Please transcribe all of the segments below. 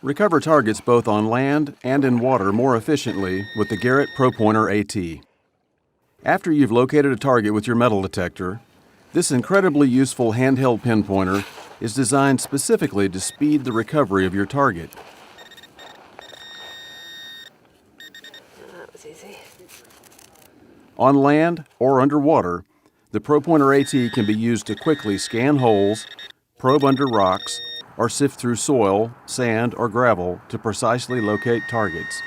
Recover targets both on land and in water more efficiently with the Garrett ProPointer AT. After you've located a target with your metal detector, this incredibly useful handheld pinpointer is designed specifically to speed the recovery of your target. That was easy. On land or underwater, the ProPointer AT can be used to quickly scan holes, probe under rocks, or sift through soil, sand, or gravel to precisely locate targets.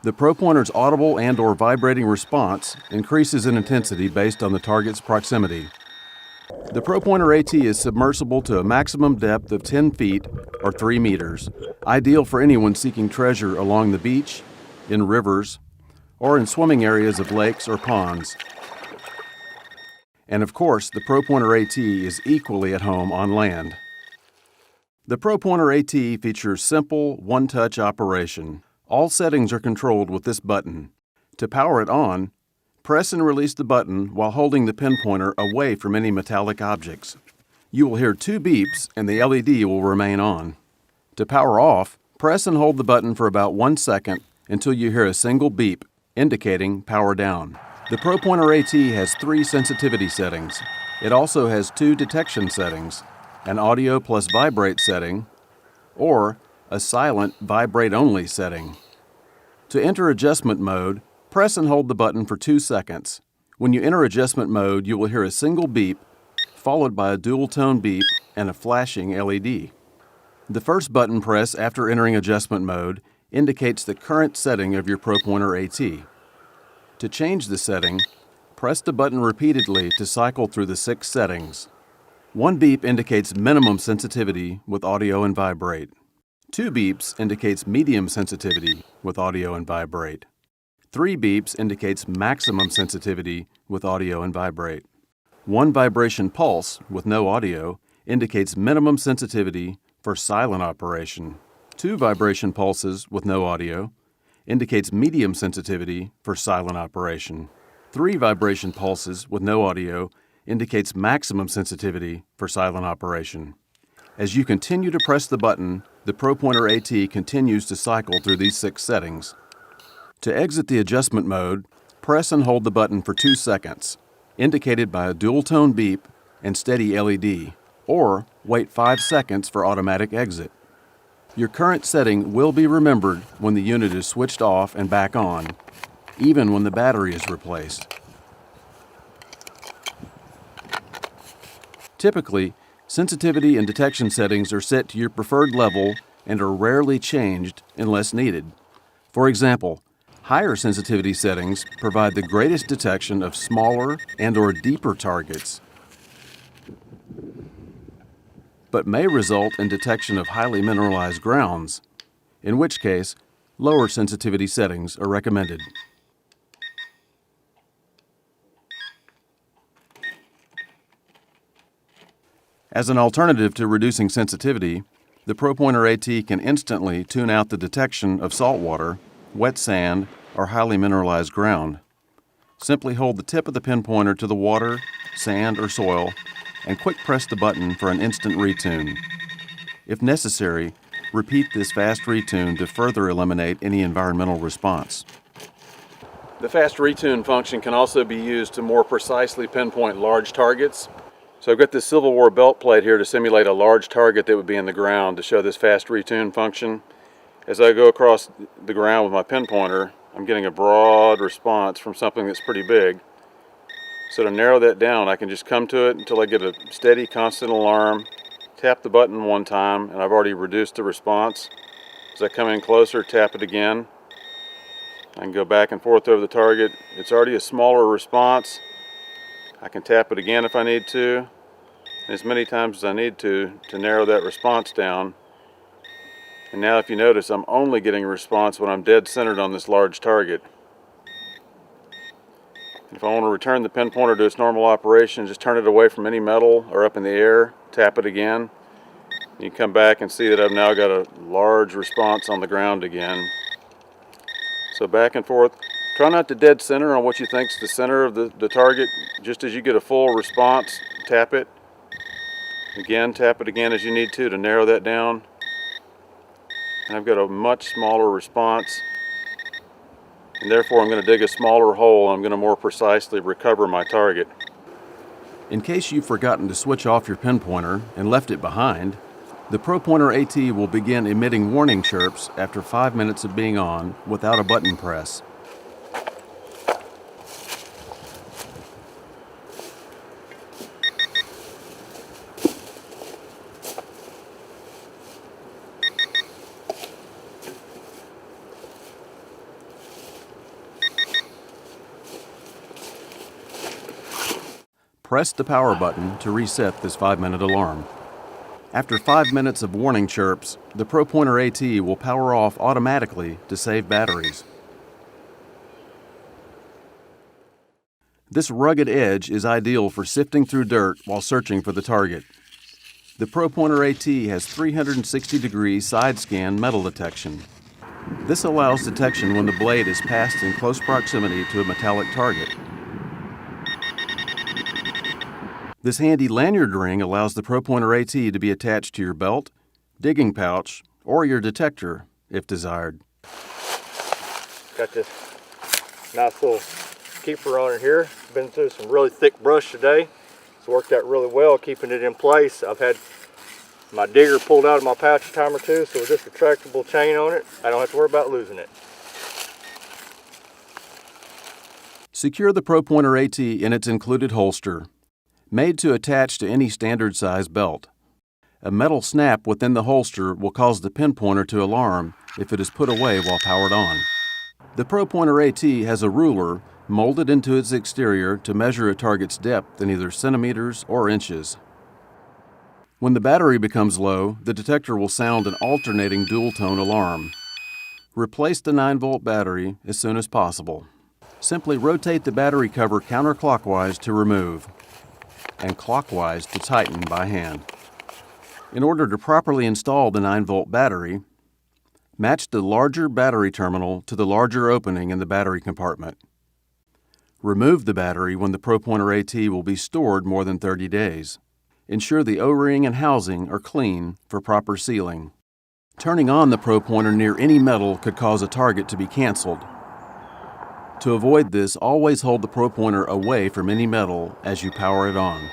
The ProPointer's audible and/or vibrating response increases in intensity based on the target's proximity. The ProPointer AT is submersible to a maximum depth of 10 feet or 3 meters, ideal for anyone seeking treasure along the beach, in rivers, or in swimming areas of lakes or ponds. And of course, the ProPointer AT is equally at home on land. The ProPointer AT features simple, one-touch operation. All settings are controlled with this button. To power it on, press and release the button while holding the pinpointer away from any metallic objects. You will hear 2 beeps and the LED will remain on. To power off, press and hold the button for about 1 second until you hear a single beep, indicating power down. The ProPointer AT has 3 sensitivity settings. It also has 2 detection settings, an audio plus vibrate setting, or a silent vibrate-only setting. To enter adjustment mode, press and hold the button for 2 seconds. When you enter adjustment mode, you will hear a single beep, followed by a dual-tone beep and a flashing LED. The first button press after entering adjustment mode indicates the current setting of your ProPointer AT. To change the setting, press the button repeatedly to cycle through the 6 settings. 1 beep indicates minimum sensitivity with audio and vibrate. 2 beeps indicates medium sensitivity with audio and vibrate. 3 beeps indicates maximum sensitivity with audio and vibrate. 1 vibration pulse with no audio indicates minimum sensitivity for silent operation. 2 vibration pulses with no audio indicates medium sensitivity for silent operation. 3 vibration pulses with no audio indicates maximum sensitivity for silent operation. As you continue to press the button, the ProPointer AT continues to cycle through these 6 settings. To exit the adjustment mode, press and hold the button for 2 seconds, indicated by a dual-tone beep and steady LED, or wait 5 seconds for automatic exit. Your current setting will be remembered when the unit is switched off and back on, even when the battery is replaced. Typically, sensitivity and detection settings are set to your preferred level and are rarely changed unless needed. For example, higher sensitivity settings provide the greatest detection of smaller and/or deeper targets, but may result in detection of highly mineralized grounds, in which case, lower sensitivity settings are recommended. As an alternative to reducing sensitivity, the ProPointer AT can instantly tune out the detection of saltwater, wet sand, or highly mineralized ground. Simply hold the tip of the pinpointer to the water, sand, or soil, and quick press the button for an instant retune. If necessary, repeat this fast retune to further eliminate any environmental response. The fast retune function can also be used to more precisely pinpoint large targets. So I've got this Civil War belt plate here to simulate a large target that would be in the ground to show this fast retune function. As I go across the ground with my pinpointer, I'm getting a broad response from something that's pretty big. So to narrow that down, I can just come to it until I get a steady, constant alarm, tap the button 1 time, and I've already reduced the response. As I come in closer, tap it again. I can go back and forth over the target. It's already a smaller response. I can tap it again if I need to, and as many times as I need to narrow that response down. And now if you notice, I'm only getting a response when I'm dead centered on this large target. If I want to return the pinpointer to its normal operation, just turn it away from any metal or up in the air, tap it again. You can come back and see that I've now got a large response on the ground again. So back and forth. Try not to dead center on what you think is the center of the target. Just as you get a full response, tap it. Again, tap it again as you need to narrow that down. and I've got a much smaller response, and therefore I'm going to dig a smaller hole. I'm going to more precisely recover my target. In case you've forgotten to switch off your pinpointer and left it behind, the ProPointer AT will begin emitting warning chirps after 5 minutes of being on without a button press. Press the power button to reset this 5-minute alarm. After 5 minutes of warning chirps, the ProPointer AT will power off automatically to save batteries. This rugged edge is ideal for sifting through dirt while searching for the target. The ProPointer AT has 360-degree side scan metal detection. This allows detection when the blade is passed in close proximity to a metallic target. This handy lanyard ring allows the ProPointer AT to be attached to your belt, digging pouch, or your detector, if desired. Got this nice little keeper on it here. Been through some really thick brush today. It's worked out really well keeping it in place. I've had my digger pulled out of my pouch a time or two, so with this retractable chain on it, I don't have to worry about losing it. Secure the ProPointer AT in its included holster, made to attach to any standard size belt. A metal snap within the holster will cause the pinpointer to alarm if it is put away while powered on. The ProPointer AT has a ruler molded into its exterior to measure a target's depth in either centimeters or inches. When the battery becomes low, the detector will sound an alternating dual-tone alarm. Replace the 9-volt battery as soon as possible. Simply rotate the battery cover counterclockwise to remove, and clockwise to tighten by hand. In order to properly install the 9-volt battery, match the larger battery terminal to the larger opening in the battery compartment. Remove the battery when the ProPointer AT will be stored more than 30 days. Ensure the O-ring and housing are clean for proper sealing. Turning on the ProPointer near any metal could cause a target to be canceled. To avoid this, always hold the ProPointer away from any metal as you power it on.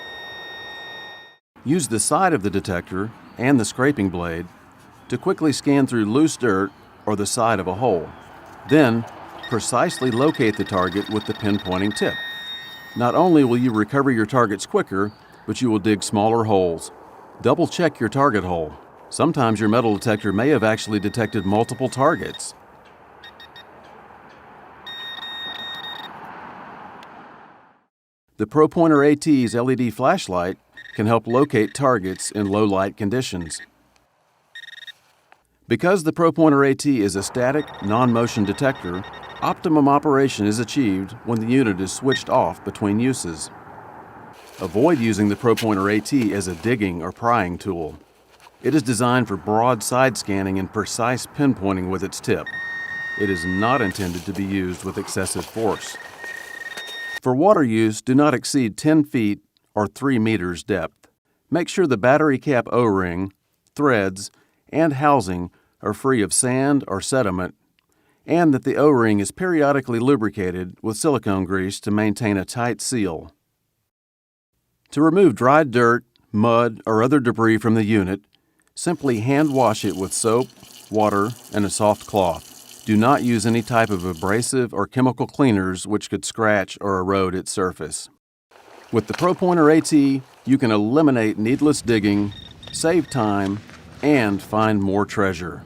Use the side of the detector and the scraping blade to quickly scan through loose dirt or the side of a hole. Then, precisely locate the target with the pinpointing tip. Not only will you recover your targets quicker, but you will dig smaller holes. Double check your target hole. Sometimes your metal detector may have actually detected multiple targets. The ProPointer AT's LED flashlight can help locate targets in low light conditions. Because the ProPointer AT is a static, non-motion detector, optimum operation is achieved when the unit is switched off between uses. Avoid using the ProPointer AT as a digging or prying tool. It is designed for broad side scanning and precise pinpointing with its tip. It is not intended to be used with excessive force. For water use, do not exceed 10 feet or 3 meters depth. Make sure the battery cap O-ring, threads, and housing are free of sand or sediment, and that the O-ring is periodically lubricated with silicone grease to maintain a tight seal. To remove dried dirt, mud, or other debris from the unit, simply hand wash it with soap, water, and a soft cloth. Do not use any type of abrasive or chemical cleaners which could scratch or erode its surface. With the ProPointer AT, you can eliminate needless digging, save time, and find more treasure.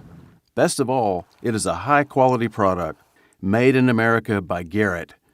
Best of all, it is a high-quality product, made in America by Garrett.